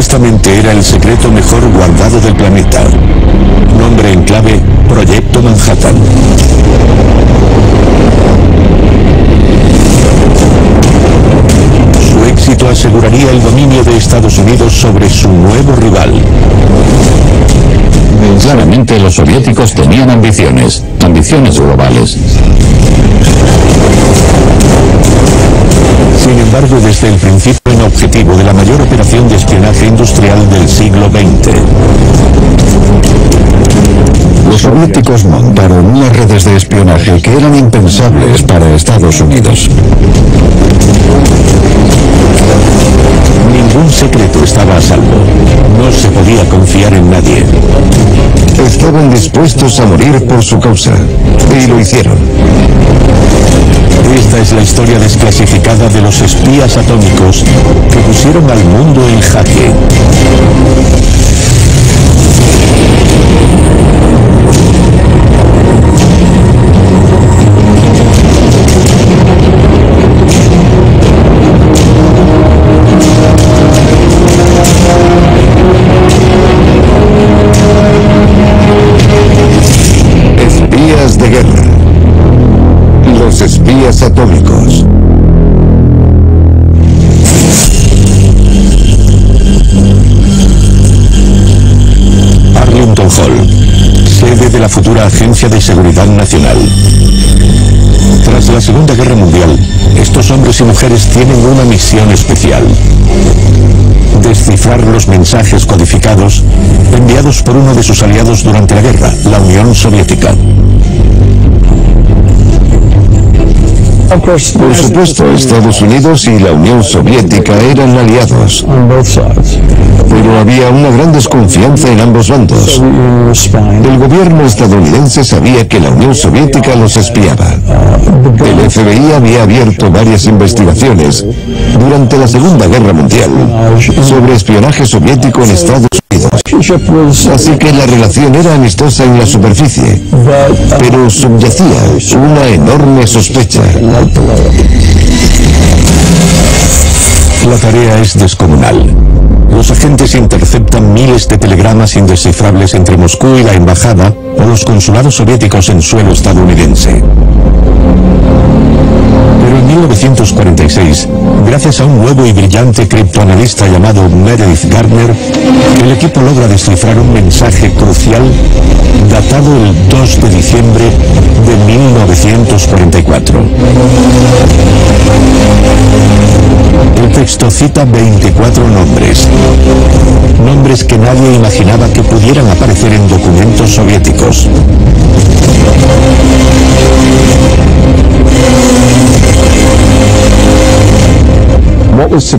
supuestamente era el secreto mejor guardado del planeta. Nombre en clave: Proyecto Manhattan. Su éxito aseguraría el dominio de Estados Unidos sobre su nuevo rival. Claramente los soviéticos tenían ambiciones globales. Sin embargo, desde el principio era objetivo de la mayor operación de espionaje industrial del siglo XX. Los soviéticos montaron unas redes de espionaje que eran impensables para Estados Unidos. Ningún secreto estaba a salvo. No se podía confiar en nadie. Estaban dispuestos a morir por su causa, y lo hicieron. Esta es la historia desclasificada de los espías atómicos que pusieron al mundo en jaque. Espías de guerra. Los espías atómicos. Arlington Hall, sede de la futura Agencia de Seguridad Nacional. Tras la Segunda Guerra Mundial, estos hombres y mujeres tienen una misión especial: descifrar los mensajes codificados enviados por uno de sus aliados durante la guerra, la Unión Soviética. Por supuesto, Estados Unidos y la Unión Soviética eran aliados, pero había una gran desconfianza en ambos bandos. El gobierno estadounidense sabía que la Unión Soviética los espiaba. El FBI había abierto varias investigaciones durante la Segunda Guerra Mundial sobre espionaje soviético en Estados Unidos. Así que la relación era amistosa en la superficie, pero subyacía una enorme sospecha. La tarea es descomunal. Los agentes interceptan miles de telegramas indescifrables entre Moscú y la embajada o los consulados soviéticos en suelo estadounidense. Pero en 1946, gracias a un nuevo y brillante criptoanalista llamado Meredith Gardner, el equipo logra descifrar un mensaje crucial datado el 2 de diciembre de 1944. El texto cita 24 nombres. Nombres que nadie imaginaba que pudieran aparecer en documentos soviéticos.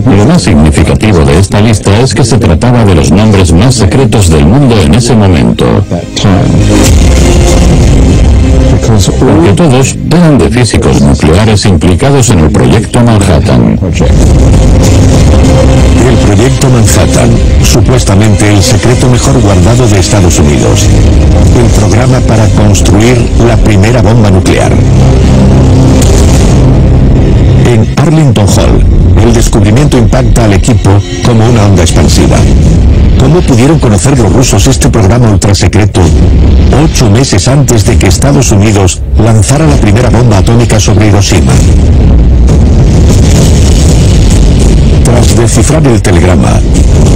Lo más significativo de esta lista es que se trataba de los nombres más secretos del mundo en ese momento. Porque todos eran de físicos nucleares implicados en el Proyecto Manhattan. El Proyecto Manhattan, supuestamente el secreto mejor guardado de Estados Unidos. El programa para construir la primera bomba nuclear. En Arlington Hall, el descubrimiento impacta al equipo como una onda expansiva. ¿Cómo pudieron conocer los rusos este programa ultrasecreto 8 meses antes de que Estados Unidos lanzara la primera bomba atómica sobre Hiroshima? Tras descifrar el telegrama,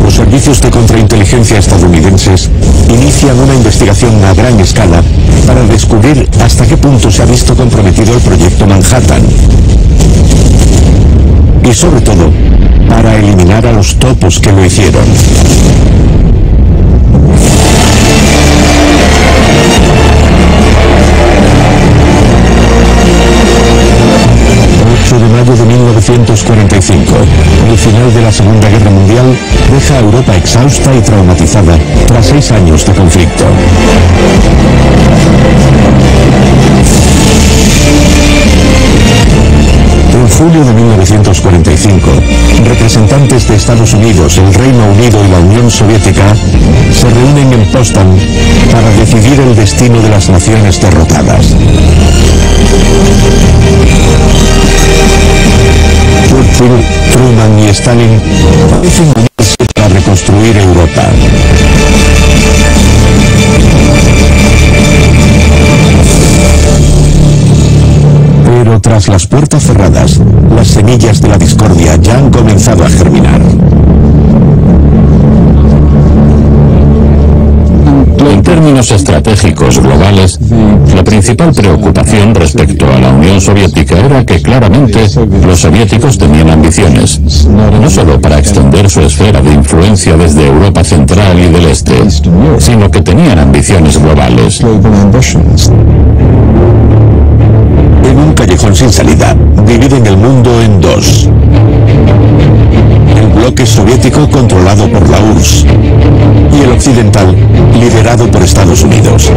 los servicios de contrainteligencia estadounidenses inician una investigación a gran escala para descubrir hasta qué punto se ha visto comprometido el Proyecto Manhattan. Y sobre todo, para eliminar a los topos que lo hicieron. 8 de mayo de 1945, el final de la Segunda Guerra Mundial deja a Europa exhausta y traumatizada tras 6 años de conflicto. En julio de 1945, representantes de Estados Unidos, el Reino Unido y la Unión Soviética se reúnen en Potsdam para decidir el destino de las naciones derrotadas. Churchill, Truman y Stalin parecen unirse para reconstruir destruir Europa. Pero tras las puertas cerradas, las semillas de la discordia ya han comenzado a germinar. En términos estratégicos globales, la principal preocupación respecto a la Unión Soviética era que claramente los soviéticos tenían ambiciones, no solo para extender su esfera de influencia desde Europa Central y del Este, sino que tenían ambiciones globales. En un callejón sin salida, dividen el mundo en dos. El bloque soviético controlado por la URSS y el occidental liderado por Estados Unidos.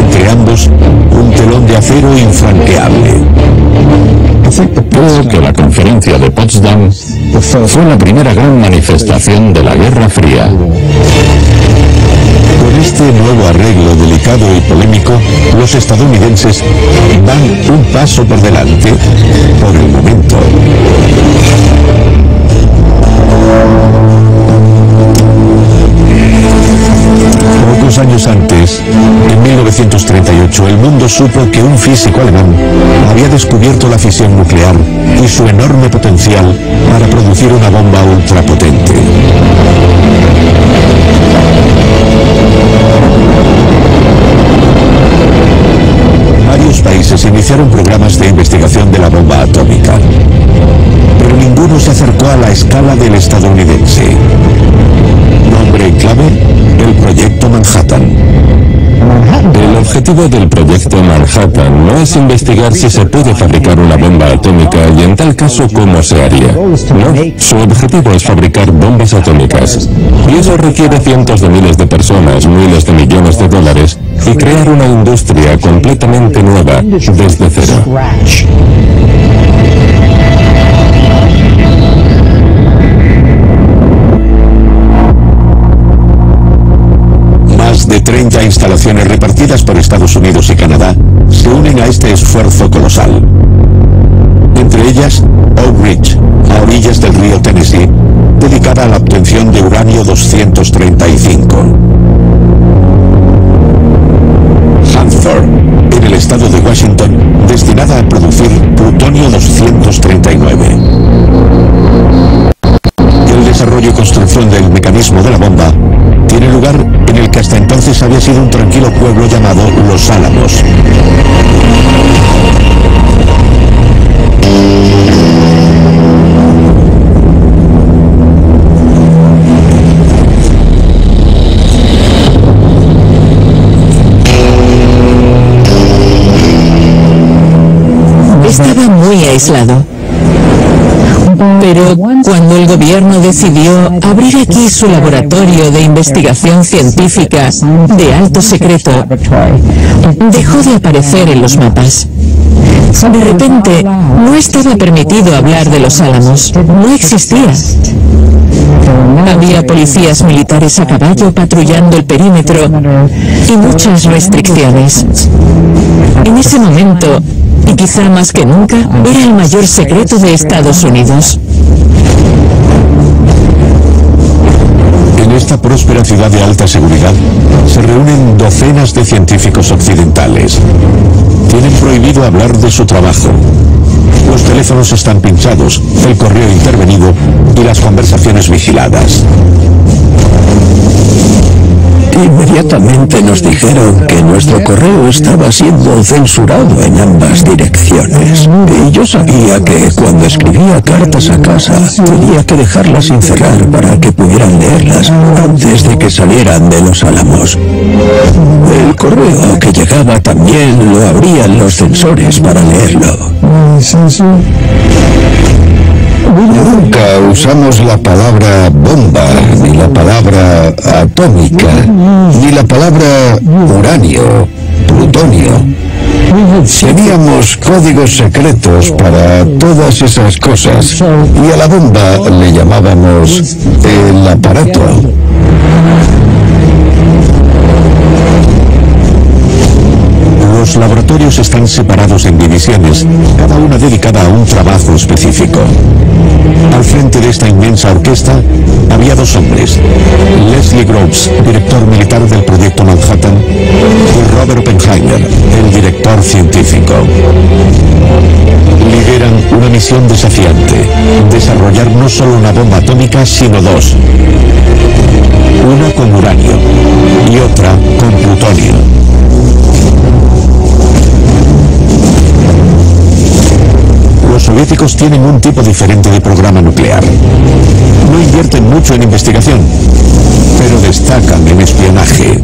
Entre ambos, un telón de acero infranqueable. Creo que la conferencia de Potsdam fue la primera gran manifestación de la Guerra Fría. Con este nuevo arreglo delicado y polémico, los estadounidenses van un paso por delante por el momento. Pocos años antes, en 1938, el mundo supo que un físico alemán había descubierto la fisión nuclear y su enorme potencial para producir una bomba ultrapotente. Varios países iniciaron programas de investigación de la bomba atómica, pero ninguno se acercó a la escala del estadounidense. Nombre en clave: el Proyecto Manhattan. El objetivo del Proyecto Manhattan no es investigar si se puede fabricar una bomba atómica y en tal caso cómo se haría. No, su objetivo es fabricar bombas atómicas. Y eso requiere cientos de miles de personas, miles de millones de dólares y crear una industria completamente nueva desde cero. Más de 30 instalaciones repartidas por Estados Unidos y Canadá se unen a este esfuerzo colosal. Entre ellas, Oak Ridge, a orillas del río Tennessee, dedicada a la obtención de uranio 235. Hanford, en el estado de Washington, destinada a producir plutonio 239. El desarrollo y construcción del mecanismo de la bomba tiene lugar en el que hasta entonces había sido un tranquilo pueblo llamado Los Álamos. Estaba muy aislado. Pero cuando el gobierno decidió abrir aquí su laboratorio de investigación científica de alto secreto, dejó de aparecer en los mapas. De repente, no estaba permitido hablar de Los Álamos, no existía. Había policías militares a caballo patrullando el perímetro y muchas restricciones. En ese momento, y quizá más que nunca, era el mayor secreto de Estados Unidos. En esta próspera ciudad de alta seguridad se reúnen docenas de científicos occidentales. Tienen prohibido hablar de su trabajo. Los teléfonos están pinchados, el correo intervenido y las conversaciones vigiladas. Inmediatamente nos dijeron que nuestro correo estaba siendo censurado en ambas direcciones. Y yo sabía que cuando escribía cartas a casa tenía que dejarlas sin cerrar para que pudieran leerlas antes de que salieran de Los Álamos. El correo que llegaba también lo abrían los censores para leerlo. Nunca usamos la palabra bomba, ni la palabra atómica, ni la palabra uranio, plutonio. Teníamos códigos secretos para todas esas cosas y a la bomba le llamábamos el aparato. Los Los laboratorios están separados en divisiones, cada una dedicada a un trabajo específico. Al frente de esta inmensa orquesta había dos hombres, Leslie Groves, director militar del proyecto Manhattan, y Robert Oppenheimer, el director científico. Lideran una misión desafiante, desarrollar no solo una bomba atómica, sino dos. Una con uranio y otra con plutonio. Los soviéticos tienen un tipo diferente de programa nuclear. No invierten mucho en investigación, pero destacan en espionaje.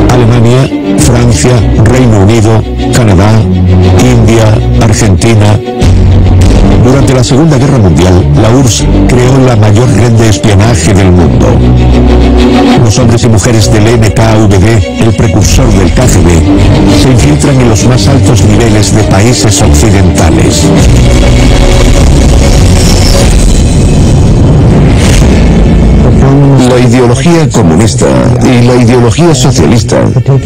Alemania, Francia, Reino Unido, Canadá, India, Argentina. Durante la Segunda Guerra Mundial, la URSS creó la mayor red de espionaje del mundo. Los hombres y mujeres del NKVD, el precursor del KGB, se infiltran en los más altos niveles de países occidentales. La ideología comunista y la ideología socialista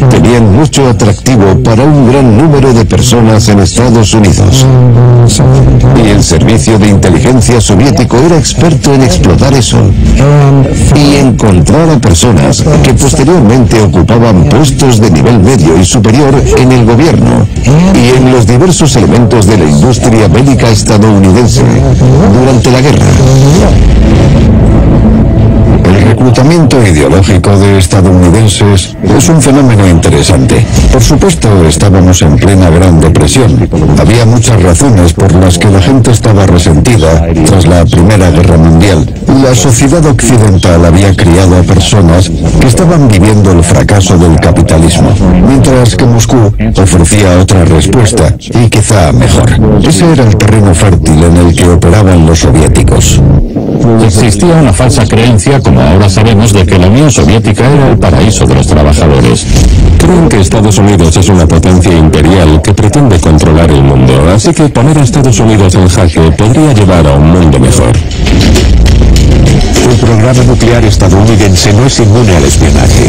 tenían mucho atractivo para un gran número de personas en Estados Unidos. Y el servicio de inteligencia soviético era experto en explotar eso y encontrar a personas que posteriormente ocupaban puestos de nivel medio y superior en el gobierno y en los diversos elementos de la industria bélica estadounidense durante la guerra. El reclutamiento ideológico de estadounidenses es un fenómeno interesante. Por supuesto, estábamos en plena Gran Depresión. Había muchas razones por las que la gente estaba resentida tras la Primera Guerra Mundial. La sociedad occidental había criado a personas que estaban viviendo el fracaso del capitalismo, mientras que Moscú ofrecía otra respuesta, y quizá mejor. Ese era el terreno fértil en el que operaban los soviéticos. Existía una falsa creencia, como ahora sabemos, de que la Unión Soviética era el paraíso de los trabajadores. Creen que Estados Unidos es una potencia imperial que pretende controlar el mundo, así que poner a Estados Unidos en jaque podría llevar a un mundo mejor. El programa nuclear estadounidense no es inmune al espionaje.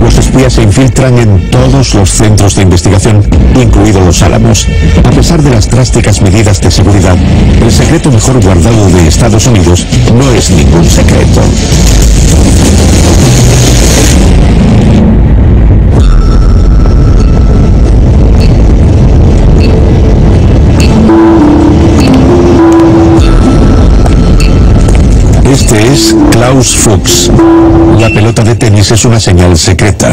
Los espías se infiltran en todos los centros de investigación, incluidos los Álamos. A pesar de las drásticas medidas de seguridad, el secreto mejor guardado de Estados Unidos no es ningún secreto. Este es Klaus Fuchs. La pelota de tenis es una señal secreta.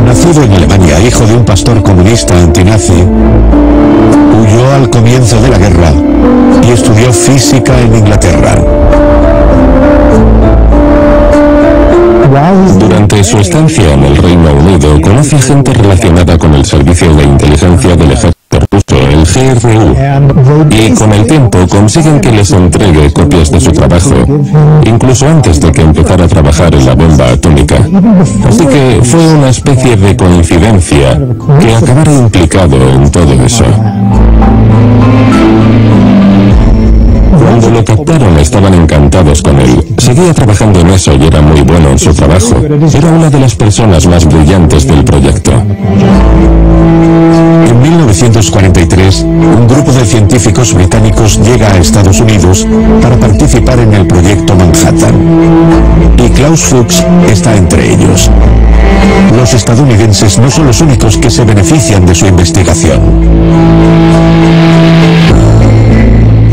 Nacido en Alemania, hijo de un pastor comunista antinazi, huyó al comienzo de la guerra y estudió física en Inglaterra. Durante su estancia en el Reino Unido, conoce gente relacionada con el servicio de inteligencia del ejército ruso, el GRU, y con el tiempo consiguen que les entregue copias de su trabajo, incluso antes de que empezara a trabajar en la bomba atómica. Así que fue una especie de coincidencia que acabara implicado en todo eso. Cuando lo captaron estaban encantados con él. Seguía trabajando en eso y era muy bueno en su trabajo. Era una de las personas más brillantes del proyecto. En 1943, un grupo de científicos británicos llega a Estados Unidos para participar en el proyecto Manhattan. Y Klaus Fuchs está entre ellos. Los estadounidenses no son los únicos que se benefician de su investigación.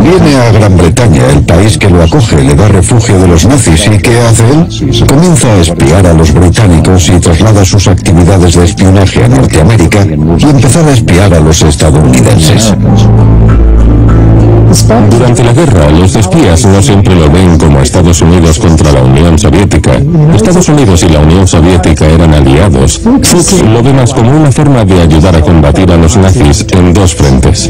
Viene a Gran Bretaña, el país que lo acoge, le da refugio de los nazis, ¿y qué hace él? Comienza a espiar a los británicos y traslada sus actividades de espionaje a Norteamérica y empezar a espiar a los estadounidenses. Durante la guerra, los espías no siempre lo ven como Estados Unidos contra la Unión Soviética. Estados Unidos y la Unión Soviética eran aliados. Fuchs lo ve más como una forma de ayudar a combatir a los nazis en dos frentes.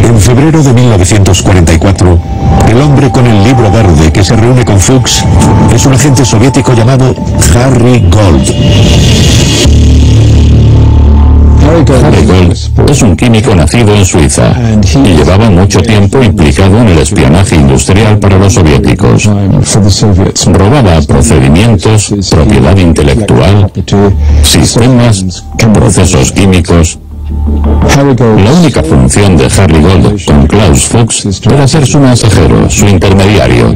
En febrero de 1944, el hombre con el libro verde que se reúne con Fuchs es un agente soviético llamado Harry Gold. Harry Gold es un químico nacido en Suiza y llevaba mucho tiempo implicado en el espionaje industrial para los soviéticos. Robaba procedimientos, propiedad intelectual, sistemas, procesos químicos. La única función de Harry Gold con Klaus Fuchs era ser su mensajero, su intermediario.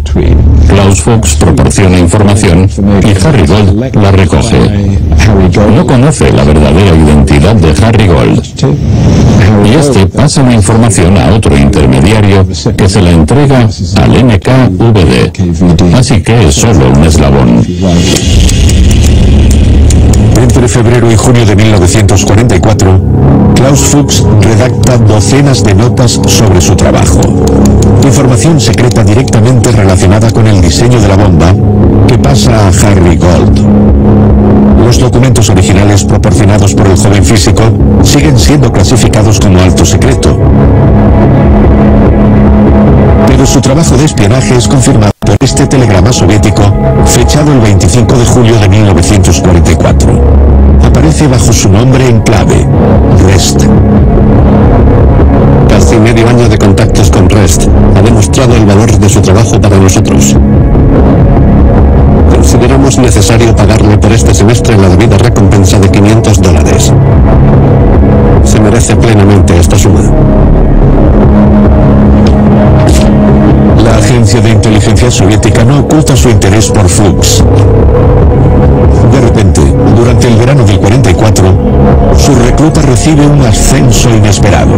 Klaus Fuchs proporciona información y Harry Gold la recoge. No conoce la verdadera identidad de Harry Gold. Y este pasa la información a otro intermediario que se la entrega al NKVD. Así que es solo un eslabón. Entre febrero y junio de 1944, Klaus Fuchs redacta docenas de notas sobre su trabajo. Información secreta directamente relacionada con el diseño de la bomba que pasa a Harry Gold. Los documentos originales proporcionados por el joven físico siguen siendo clasificados como alto secreto. Pero su trabajo de espionaje es confirmado por este telegrama soviético, fechado el 25 de julio de 1944. Aparece bajo su nombre en clave, REST. Casi medio año de contactos con REST ha demostrado el valor de su trabajo para nosotros. Consideramos necesario pagarle por este semestre la debida recompensa de $500. Se merece plenamente esta suma. La agencia de inteligencia soviética no oculta su interés por Fuchs. De repente, durante el verano del 44, su recluta recibe un ascenso inesperado.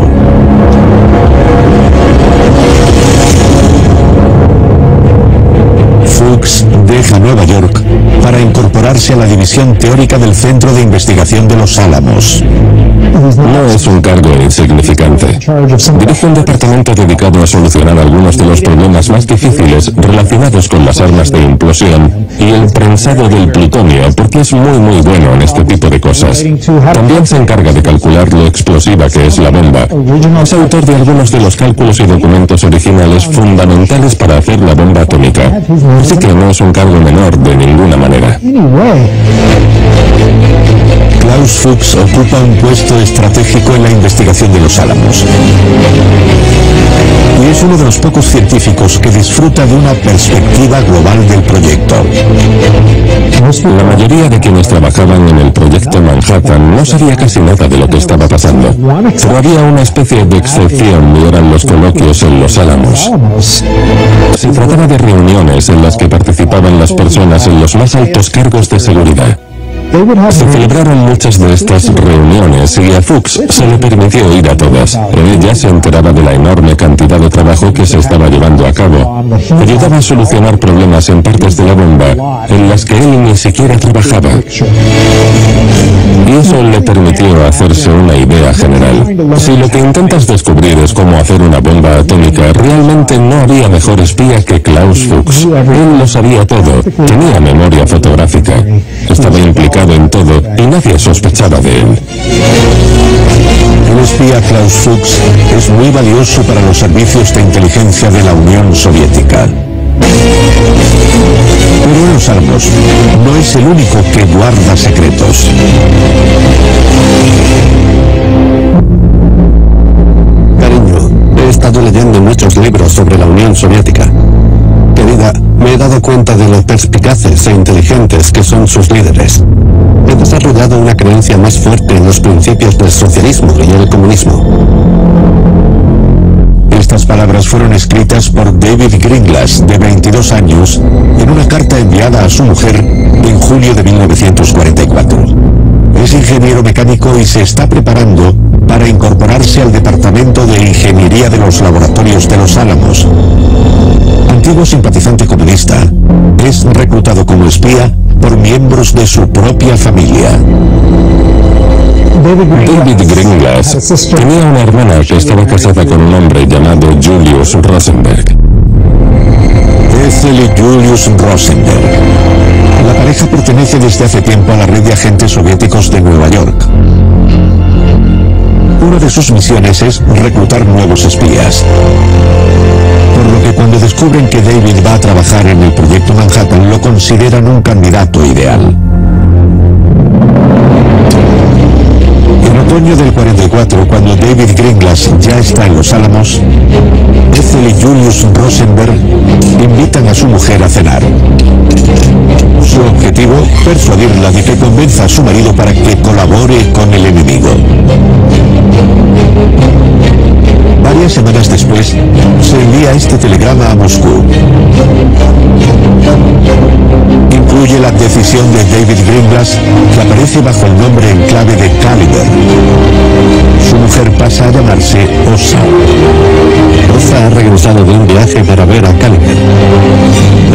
Fuchs deja Nueva York para incorporarse a la división teórica del Centro de Investigación de los Álamos. No es un cargo insignificante. Dirige un departamento dedicado a solucionar algunos de los problemas más difíciles relacionados con las armas de implosión y el prensado del plutonio, porque es muy bueno en este tipo de cosas. También se encarga de calcular lo explosiva que es la bomba. Es autor de algunos de los cálculos y documentos originales fundamentales para hacer la bomba atómica. Así que no es un cargo menor de ninguna manera. Klaus Fuchs ocupa un puesto estratégico en la investigación de los Álamos. Y es uno de los pocos científicos que disfruta de una perspectiva global del proyecto. La mayoría de quienes trabajaban en el proyecto Manhattan no sabía casi nada de lo que estaba pasando. Pero había una especie de excepción y eran los coloquios en los Álamos. Se trataba de reuniones en las que participaban las personas en los más altos cargos de seguridad. Se celebraron muchas de estas reuniones y a Fuchs se le permitió ir a todas. En ellas se enteraba de la enorme cantidad de trabajo que se estaba llevando a cabo. Ayudaba a solucionar problemas en partes de la bomba en las que él ni siquiera trabajaba. Y eso le permitió hacerse una idea general. Si lo que intentas descubrir es cómo hacer una bomba atómica, realmente no había mejor espía que Klaus Fuchs. Él lo sabía todo, tenía memoria fotográfica, estaba implicado en todo y nadie sospechaba de él. El espía Klaus Fuchs es muy valioso para los servicios de inteligencia de la Unión Soviética. Pero en los Álamos no es el único que guarda secretos. Cariño, he estado leyendo muchos libros sobre la Unión Soviética. Querida, me he dado cuenta de lo perspicaces e inteligentes que son sus líderes. He desarrollado una creencia más fuerte en los principios del socialismo y el comunismo. Estas palabras fueron escritas por David Greenglass, de 22 años, en una carta enviada a su mujer en julio de 1944. Es ingeniero mecánico y se está preparando para incorporarse al Departamento de Ingeniería de los Laboratorios de los Álamos. Antiguo simpatizante comunista, es reclutado como espía por miembros de su propia familia. David Greenglass tenía una hermana que estaba casada con un hombre llamado Julius Rosenberg. Ethel y Julius Rosenberg. La pareja pertenece desde hace tiempo a la red de agentes soviéticos de Nueva York. Una de sus misiones es reclutar nuevos espías. Por lo que cuando descubren que David va a trabajar en el proyecto Manhattan, lo consideran un candidato ideal. En otoño del 44, cuando David Greenglass ya está en Los Álamos, Ethel y Julius Rosenberg invitan a su mujer a cenar. Su objetivo, persuadirla de que convenza a su marido para que colabore con el enemigo. Varias semanas después, se envía este telegrama a Moscú. Incluye la decisión de David Greenglass, que aparece bajo el nombre en clave de Caliber. Su mujer pasa a llamarse Osa. Osa ha regresado de un viaje para ver a Caliber.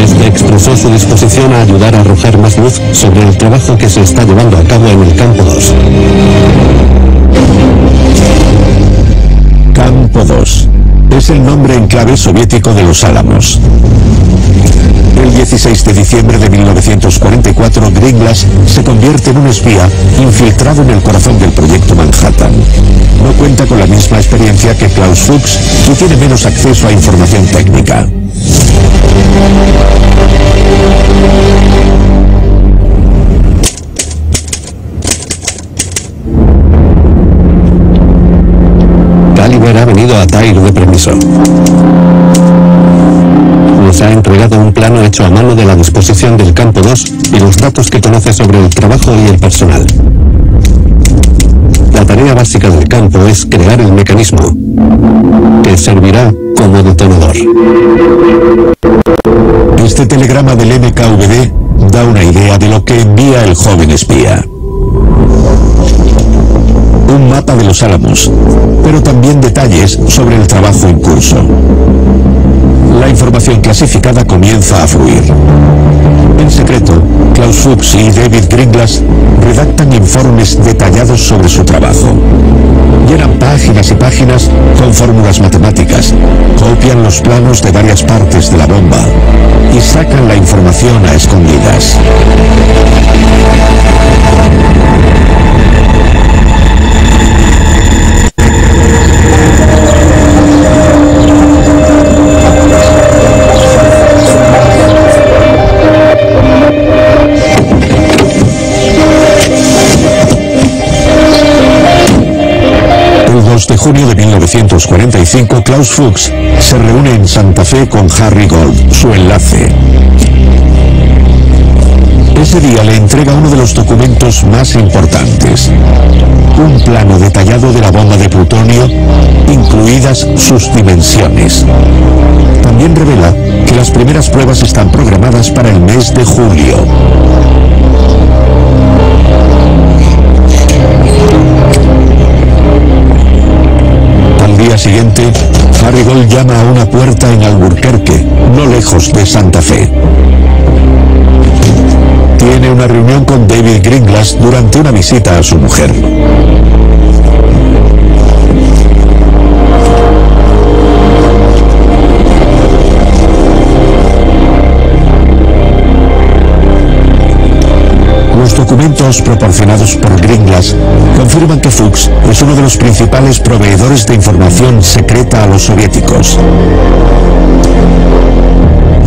Este expresó su disposición a ayudar a arrojar más luz sobre el trabajo que se está llevando a cabo en el Campo 2. Campo 2 es el nombre en clave soviético de Los Álamos. El 16 de diciembre de 1944, Greenglass se convierte en un espía infiltrado en el corazón del proyecto Manhattan. No cuenta con la misma experiencia que Klaus Fuchs y tiene menos acceso a información técnica. Caliber ha venido a Tyre de permiso. Nos ha entregado un plano hecho a mano de la disposición del Campo 2 y los datos que conoce sobre el trabajo y el personal. La tarea básica del campo es crear el mecanismo, que servirá como detonador. Este telegrama del NKVD da una idea de lo que envía el joven espía. Un mapa de Los Álamos, pero también detalles sobre el trabajo en curso. La información clasificada comienza a fluir. En secreto, Klaus Fuchs y David Greenglass redactan informes detallados sobre su trabajo. Llenan páginas y páginas con fórmulas matemáticas, copian los planos de varias partes de la bomba y sacan la información a escondidas. El 2 de junio de 1945, Klaus Fuchs se reúne en Santa Fe con Harry Gold, su enlace. Ese día le entrega uno de los documentos más importantes, un plano detallado de la bomba de plutonio, incluidas sus dimensiones. También revela que las primeras pruebas están programadas para el mes de julio. Al día siguiente, Harry Gold llama a una puerta en Albuquerque, no lejos de Santa Fe. Tiene una reunión con David Greenglass durante una visita a su mujer. Los documentos proporcionados por Greenglass confirman que Fuchs es uno de los principales proveedores de información secreta a los soviéticos.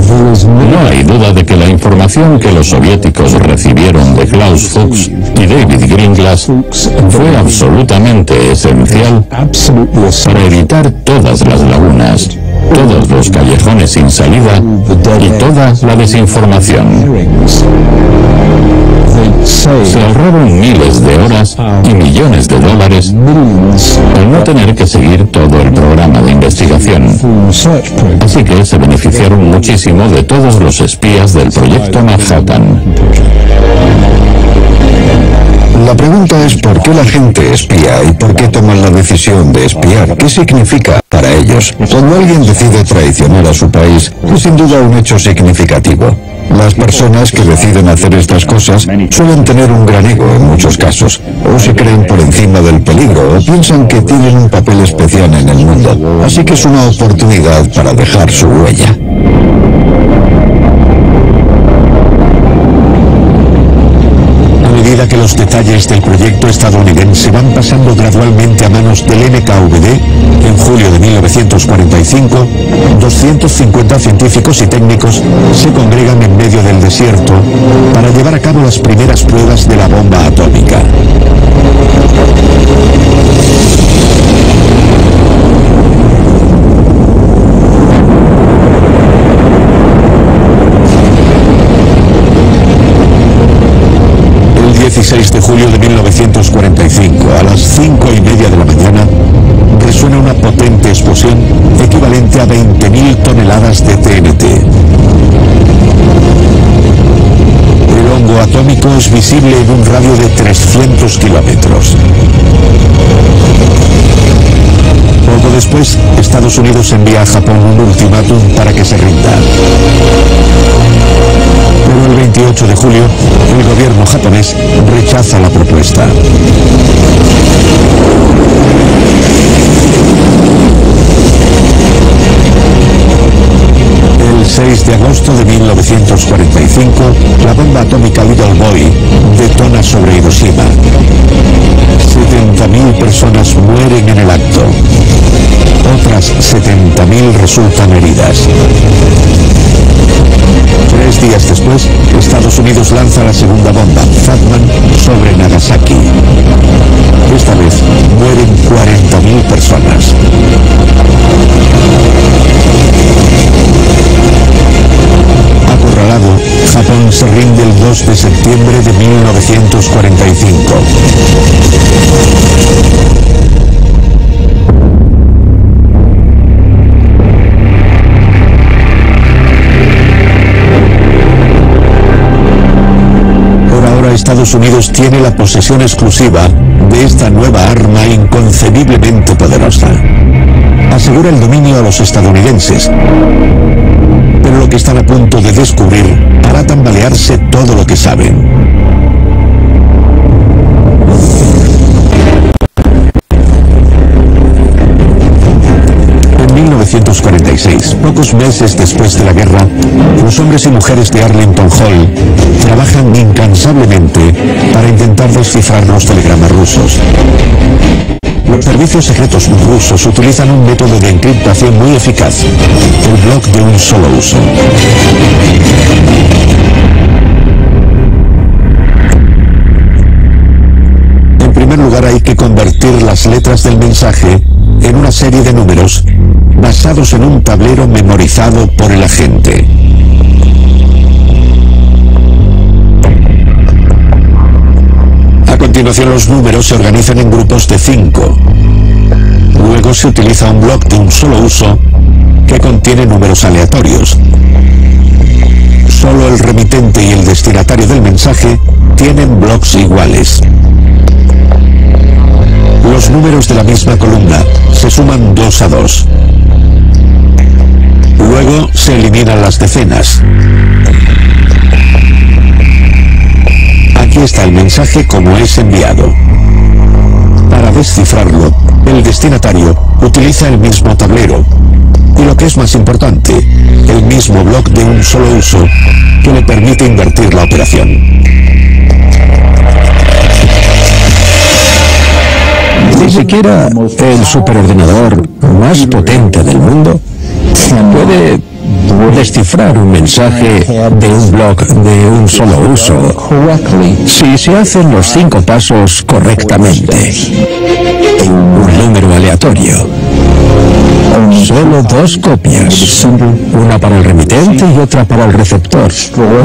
No hay duda de que la información que los soviéticos recibieron de Klaus Fuchs y David Greenglass fue absolutamente esencial para evitar todas las lagunas, todos los callejones sin salida y toda la desinformación. Se ahorraron miles de horas y millones de dólares al no tener que seguir todo el programa de investigación. Así que se beneficiaron muchísimo de todos los espías del proyecto Manhattan. La pregunta es por qué la gente espía y por qué toman la decisión de espiar. ¿Qué significa para ellos? Cuando alguien decide traicionar a su país, es sin duda un hecho significativo. Las personas que deciden hacer estas cosas suelen tener un gran ego en muchos casos, o se creen por encima del peligro, o piensan que tienen un papel especial en el mundo, así que es una oportunidad para dejar su huella. A medida que los Los detalles del proyecto estadounidense van pasando gradualmente a manos del NKVD. En julio de 1945, 250 científicos y técnicos se congregan en medio del desierto para llevar a cabo las primeras pruebas de la bomba atómica. El 16 de julio de 1945, a las 5:30 de la mañana, resuena una potente explosión equivalente a 20.000 toneladas de TNT. El hongo atómico es visible en un radio de 300 kilómetros. Poco después, Estados Unidos envía a Japón un ultimátum para que se rinda. Pero el 28 de julio, el gobierno japonés rechaza la propuesta. El 6 de agosto de 1945, la bomba atómica Little Boy detona sobre Hiroshima. 70.000 personas mueren en el acto. Otras 70.000 resultan heridas. 3 días después, Estados Unidos lanza la segunda bomba, Fat Man, sobre Nagasaki. Esta vez mueren 40.000 personas. Acorralado, Japón se rinde el 2 de septiembre de 1945. Estados Unidos tiene la posesión exclusiva de esta nueva arma inconcebiblemente poderosa. Asegura el dominio a los estadounidenses, pero lo que están a punto de descubrir hará tambalearse todo lo que saben. En 1946, pocos meses después de la guerra, los hombres y mujeres de Arlington Hall trabajan incansablemente para intentar descifrar los telegramas rusos. Los servicios secretos rusos utilizan un método de encriptación muy eficaz, el bloc de un solo uso. En primer lugar, hay que convertir las letras del mensaje en una serie de números basados en un tablero memorizado por el agente. A continuación, los números se organizan en grupos de 5. Luego se utiliza un bloc de un solo uso que contiene números aleatorios. Solo el remitente y el destinatario del mensaje tienen blocs iguales. Los números de la misma columna se suman 2 a 2. Luego se eliminan las decenas. Aquí está el mensaje como es enviado. Para descifrarlo, el destinatario utiliza el mismo tablero y, lo que es más importante, el mismo bloc de un solo uso que le permite invertir la operación. Ni siquiera el superordenador más potente del mundo puede descifrar un mensaje de un bloc de un solo uso si se hacen los 5 pasos correctamente. Un número aleatorio. Solo 2 copias, una para el remitente y otra para el receptor,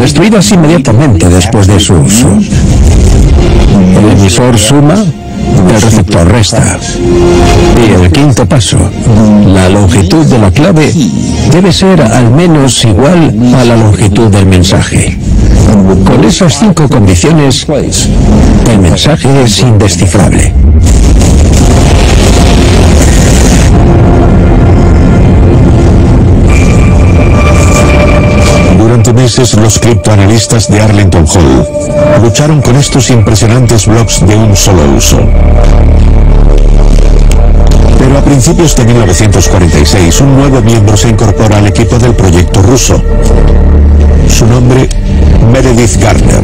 destruidas inmediatamente después de su uso. El emisor suma, el receptor resta. Y el 5.º paso, la longitud de la clave debe ser al menos igual a la longitud del mensaje. Con esas 5 condiciones, el mensaje es indescifrable. Durante meses, los criptoanalistas de Arlington Hall lucharon con estos impresionantes blocs de un solo uso. Pero a principios de 1946, un nuevo miembro se incorpora al equipo del proyecto ruso. Su nombre, Meredith Garner.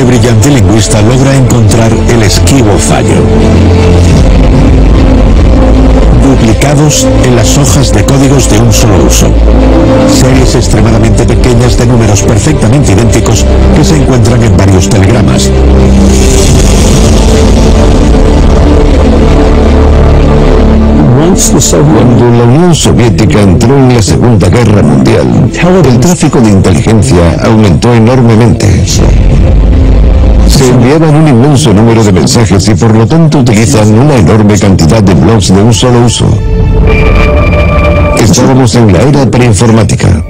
este brillante lingüista logra encontrar el esquivo fallo. Duplicados en las hojas de códigos de un solo uso. Series extremadamente pequeñas de números perfectamente idénticos que se encuentran en varios telegramas. Cuando la Unión Soviética entró en la Segunda Guerra Mundial, el tráfico de inteligencia aumentó enormemente. Se enviaban un inmenso número de mensajes y por lo tanto utilizan una enorme cantidad de blogs de un solo uso. Estábamos en la era preinformática.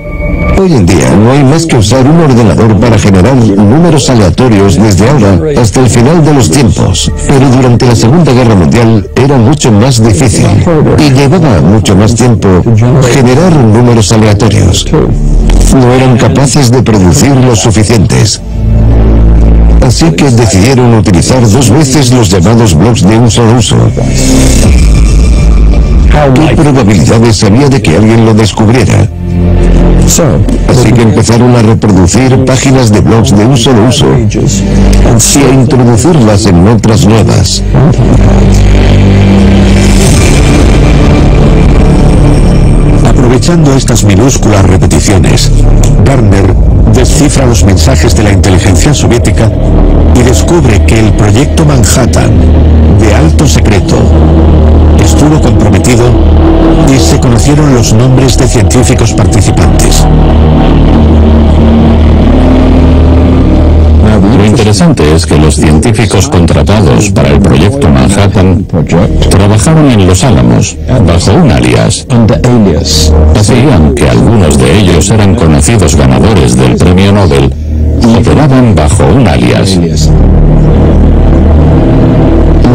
Hoy en día no hay más que usar un ordenador para generar números aleatorios desde ahora hasta el final de los tiempos. Pero durante la Segunda Guerra Mundial era mucho más difícil y llevaba mucho más tiempo generar números aleatorios. No eran capaces de producir los suficientes. Así que decidieron utilizar 2 veces los llamados blogs de un solo uso. ¿Qué probabilidades había de que alguien lo descubriera? Así que empezaron a reproducir páginas de blogs de un solo uso y a introducirlas en otras nuevas. Aprovechando estas minúsculas repeticiones, Gardner descifra los mensajes de la inteligencia soviética y descubre que el proyecto Manhattan, de alto secreto, estuvo comprometido y se conocieron los nombres de científicos participantes. Lo interesante es que los científicos contratados para el proyecto Manhattan trabajaron en Los Álamos bajo un alias. Hacían que algunos de ellos eran conocidos ganadores del premio Nobel, operaban bajo un alias.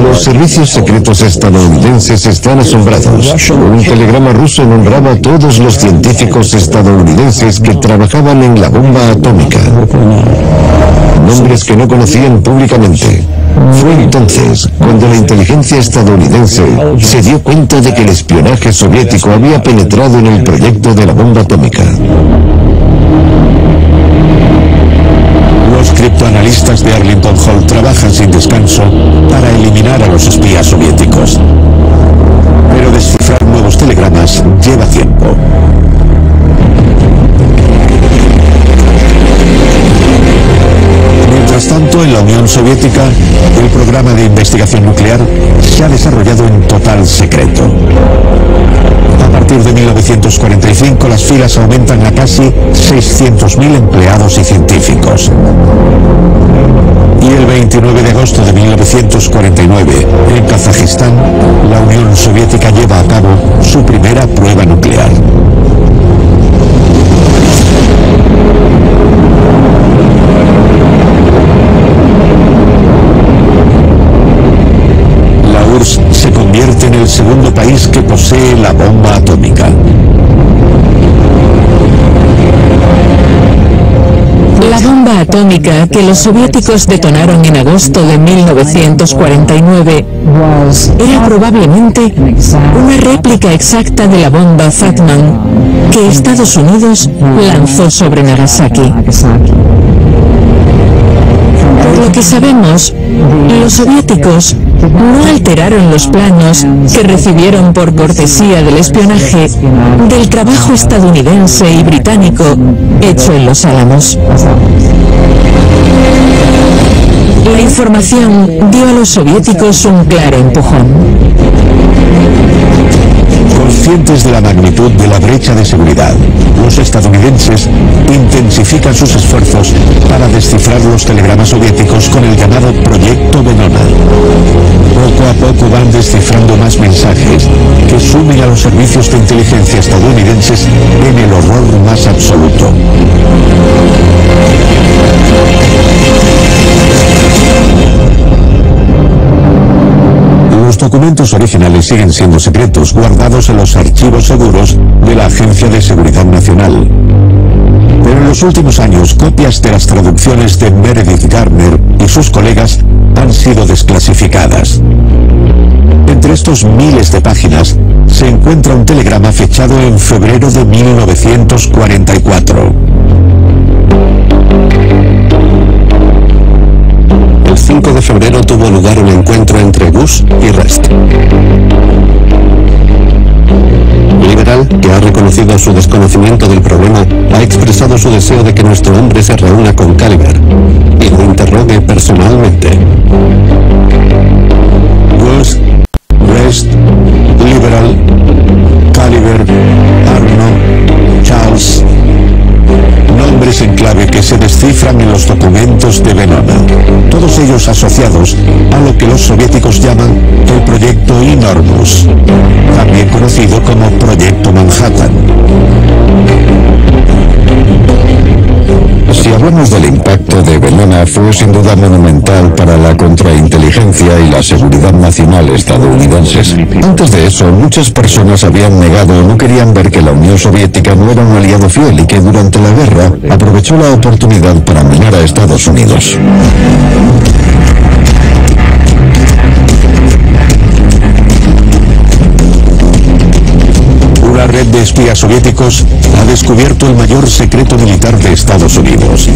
Los servicios secretos estadounidenses están asombrados. Un telegrama ruso nombraba a todos los científicos estadounidenses que trabajaban en la bomba atómica. Nombres que no conocían públicamente. Fue entonces cuando la inteligencia estadounidense se dio cuenta de que el espionaje soviético había penetrado en el proyecto de la bomba atómica. Los criptoanalistas de Arlington Hall trabajan sin descanso para eliminar a los espías soviéticos. Pero descifrar nuevos telegramas lleva tiempo. Mientras tanto, en la Unión Soviética, el programa de investigación nuclear se ha desarrollado en total secreto. A partir de 1945, las filas aumentan a casi 600.000 empleados y científicos. Y el 29 de agosto de 1949, en Kazajistán, la Unión Soviética lleva a cabo su primera prueba nuclear. La URSS se convierte en el segundo país que posee la bomba atómica. La bomba atómica que los soviéticos detonaron en agosto de 1949 era probablemente una réplica exacta de la bomba Fatman que Estados Unidos lanzó sobre Nagasaki. Por lo que sabemos, los soviéticos no alteraron los planos que recibieron por cortesía del espionaje del trabajo estadounidense y británico hecho en Los Álamos. La información dio a los soviéticos un claro empujón. Conscientes de la magnitud de la brecha de seguridad, los estadounidenses intensifican sus esfuerzos para descifrar los telegramas soviéticos con el llamado Proyecto Venona. Poco a poco van descifrando más mensajes que sumen a los servicios de inteligencia estadounidenses en el horror más absoluto. Los documentos originales siguen siendo secretos, guardados en los archivos seguros de la Agencia de Seguridad Nacional. Pero en los últimos años, copias de las traducciones de Meredith Gardner y sus colegas han sido desclasificadas. Entre estos miles de páginas se encuentra un telegrama fechado en febrero de 1944. 5 de febrero tuvo lugar un encuentro entre Bush y Rest. Liberal, que ha reconocido su desconocimiento del problema, ha expresado su deseo de que nuestro hombre se reúna con Caliber y lo interrogue personalmente. Bush, Rest, Liberal, Caliber, Arno, Charles. Nombres en clave que se descifran en los documentos de Venona, todos ellos asociados a lo que los soviéticos llaman el Proyecto Enormous, también conocido como Proyecto Manhattan. Si hablamos del impacto de Venona, fue sin duda monumental para la contrainteligencia y la seguridad nacional estadounidenses. Antes de eso, muchas personas habían negado o no querían ver que la Unión Soviética no era un aliado fiel y que durante la guerra aprovechó la oportunidad para minar a Estados Unidos. Una red de espías soviéticos ha descubierto el mayor secreto militar de Estados Unidos.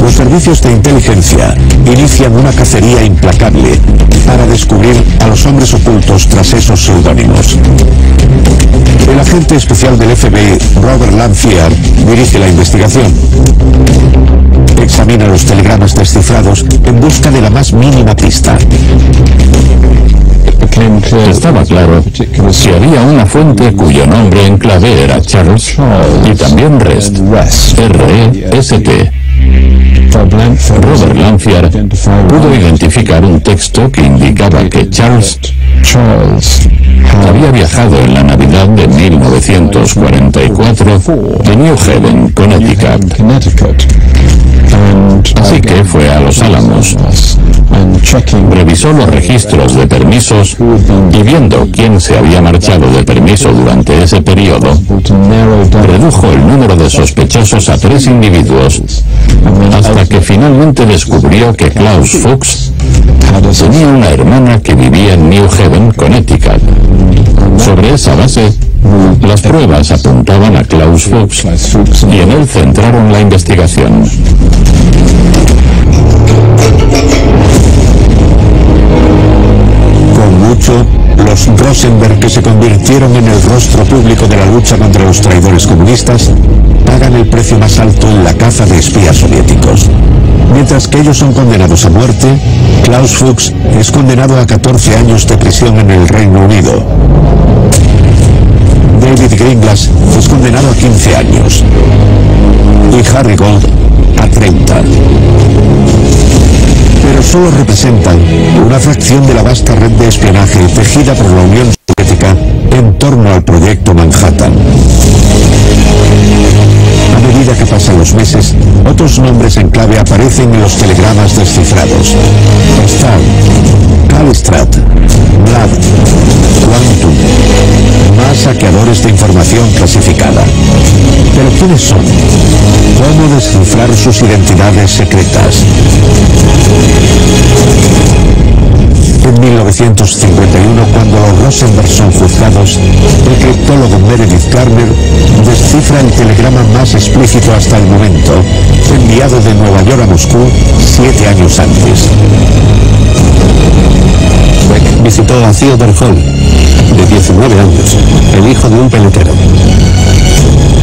Los servicios de inteligencia inician una cacería implacable para descubrir a los hombres ocultos tras esos seudónimos. El agente especial del FBI, Robert Lanphier, dirige la investigación. Examina los telegramas descifrados en busca de la más mínima pista. Estaba claro que había una fuente cuyo nombre en clave era Charles y también Rest, R-E-S-T. Robert Lanphier pudo identificar un texto que indicaba que Charles había viajado en la Navidad de 1944 a New Haven, Connecticut. Así que fue a Los Álamos, revisó los registros de permisos y viendo quién se había marchado de permiso durante ese periodo, redujo el número de sospechosos a 3 individuos, hasta que finalmente descubrió que Klaus Fuchs tenía una hermana que vivía en New Haven, Connecticut. Sobre esa base, las pruebas apuntaban a Klaus Fuchs y en él centraron la investigación. Con mucho, los Rosenberg, que se convirtieron en el rostro público de la lucha contra los traidores comunistas, pagan el precio más alto en la caza de espías soviéticos. Mientras que ellos son condenados a muerte, Klaus Fuchs es condenado a 14 años de prisión en el Reino Unido. David Greenglass es condenado a 15 años y Harry Gold a 30. Pero solo representan una fracción de la vasta red de espionaje tejida por la Unión Soviética en torno al Proyecto Manhattan. A medida que pasan los meses, otros nombres en clave aparecen en los telegramas descifrados. Star, Kalistrat, Vlad, Quantum, más saqueadores de información clasificada. ¿Pero quiénes son? ¿Cómo descifrar sus identidades secretas? En 1951, cuando los Rosenberg son juzgados, el criptólogo Meredith Garner descifra el telegrama más explícito hasta el momento, enviado de Nueva York a Moscú 7 años antes. Beck visitó a Theodore Hall, de 19 años, el hijo de un peluquero.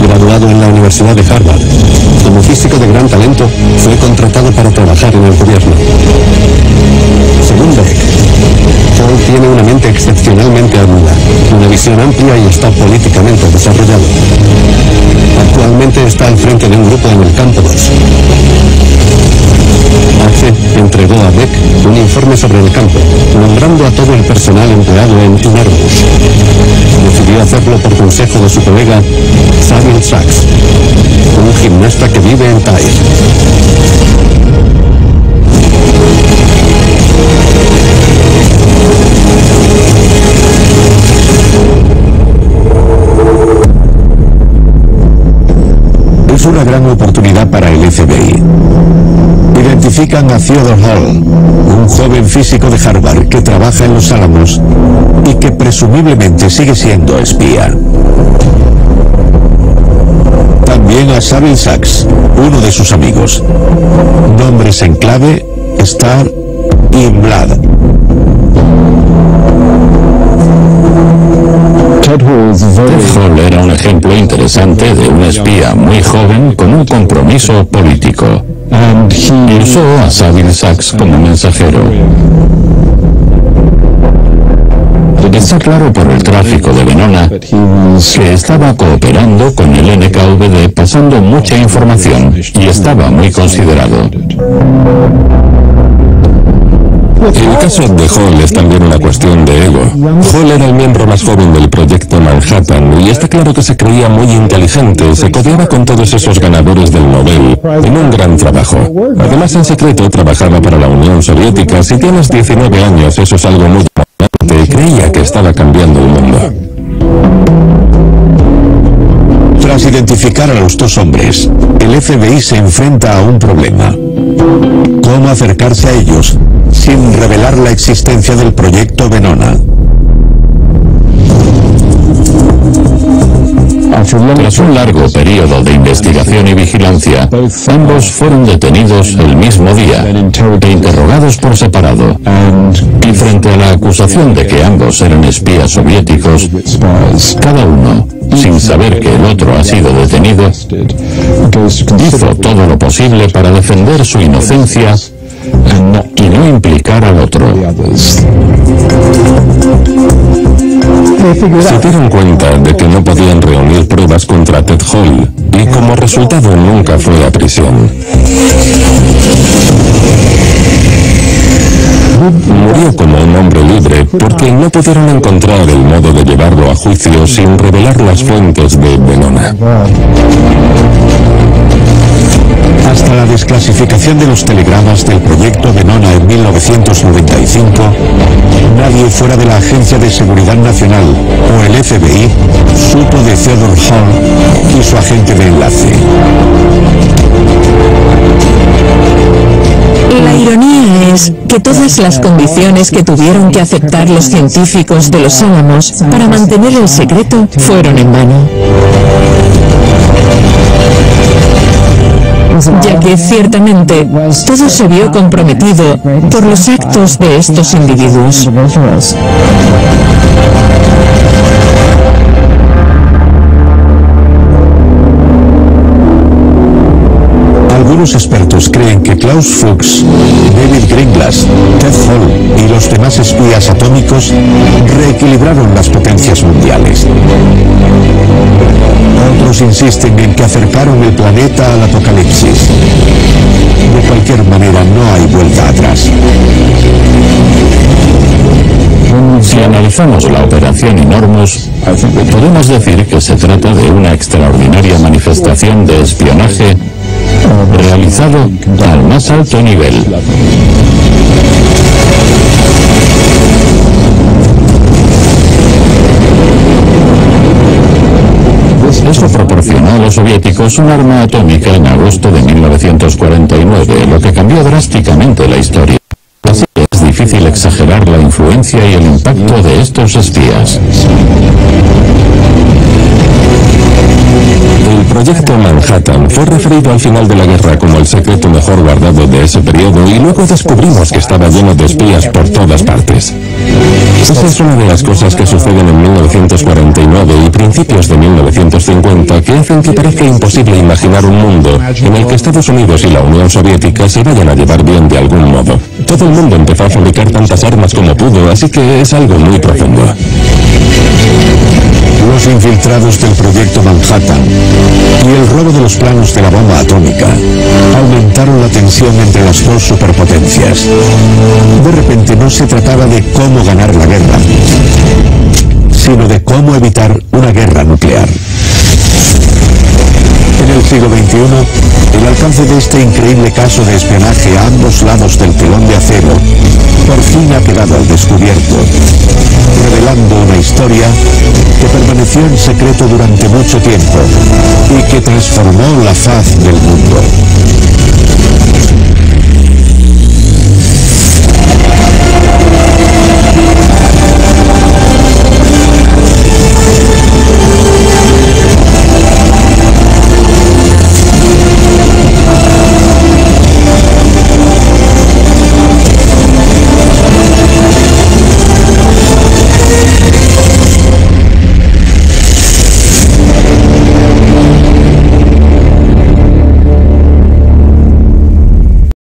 Graduado en la Universidad de Harvard, como físico de gran talento, fue contratado para trabajar en el gobierno. Según Beck, Hall tiene una mente excepcionalmente aguda, una visión amplia y está políticamente desarrollado. Actualmente está al frente de un grupo en el Campo 2. Arce entregó a Beck un informe sobre el campo, nombrando a todo el personal empleado en Enormous. Decidió hacerlo por consejo de su colega Samuel Sachs, un gimnasta que vive en Tyre. Es una gran oportunidad para el FBI. Identifican a Theodore Hall, un joven físico de Harvard que trabaja en Los Álamos y que presumiblemente sigue siendo espía. También a Samuel Sachs, uno de sus amigos. Nombres en clave: Star, y Vlad. Ted Hall era un ejemplo interesante de un espía muy joven con un compromiso político. Y usó a Sybil Sachs como mensajero. Está claro por el tráfico de Venona que estaba cooperando con el NKVD, pasando mucha información, y estaba muy considerado. El caso de Hall es también una cuestión de ego. Hall era el miembro más joven del proyecto Manhattan y está claro que se creía muy inteligente, se codeaba con todos esos ganadores del Nobel en un gran trabajo. Además, en secreto trabajaba para la Unión Soviética. Si tienes 19 años, eso es algo muy importante. Creía que estaba cambiando el mundo. Tras identificar a los dos hombres, el FBI se enfrenta a un problema: ¿cómo acercarse a ellos sin revelar la existencia del proyecto Venona? Tras un largo periodo de investigación y vigilancia, ambos fueron detenidos el mismo día e interrogados por separado. Y frente a la acusación de que ambos eran espías soviéticos, cada uno, sin saber que el otro ha sido detenido, hizo todo lo posible para defender su inocencia y no implicar al otro. Se dieron cuenta de que no podían reunir pruebas contra Ted Hall y como resultado nunca fue a prisión. Murió como un hombre libre porque no pudieron encontrar el modo de llevarlo a juicio sin revelar las fuentes de Venona. Hasta la desclasificación de los telegramas del proyecto Venona en 1995, nadie fuera de la Agencia de Seguridad Nacional o el FBI supo de Theodore Hall y su agente de enlace. La ironía es que todas las condiciones que tuvieron que aceptar los científicos de Los Álamos para mantener el secreto fueron en vano. Ya que ciertamente todo se vio comprometido por los actos de estos individuos. Algunos expertos creen que Klaus Fuchs, David Greenglass, Ted Hall y los demás espías atómicos reequilibraron las potencias mundiales. Otros insisten en que acercaron el planeta al apocalipsis. De cualquier manera, no hay vuelta atrás. Si analizamos la operación Enormous, podemos decir que se trata de una extraordinaria manifestación de espionaje realizado al más alto nivel. Esto proporcionó a los soviéticos un arma atómica en agosto de 1949, lo que cambió drásticamente la historia. Así que es difícil exagerar la influencia y el impacto de estos espías. El proyecto Manhattan fue referido al final de la guerra como el secreto mejor guardado de ese periodo y luego descubrimos que estaba lleno de espías por todas partes. Esa es una de las cosas que suceden en 1949 y principios de 1950 que hacen que parezca imposible imaginar un mundo en el que Estados Unidos y la Unión Soviética se vayan a llevar bien de algún modo. Todo el mundo empezó a fabricar tantas armas como pudo, así que es algo muy profundo. Los infiltrados del proyecto Manhattan y el robo de los planos de la bomba atómica aumentaron la tensión entre las dos superpotencias. De repente no se trataba de cómo ganar la guerra, sino de cómo evitar una guerra nuclear. En el siglo XXI, el alcance de este increíble caso de espionaje a ambos lados del telón de acero por fin ha quedado al descubierto, revelando una historia que permaneció en secreto durante mucho tiempo y que transformó la faz del mundo.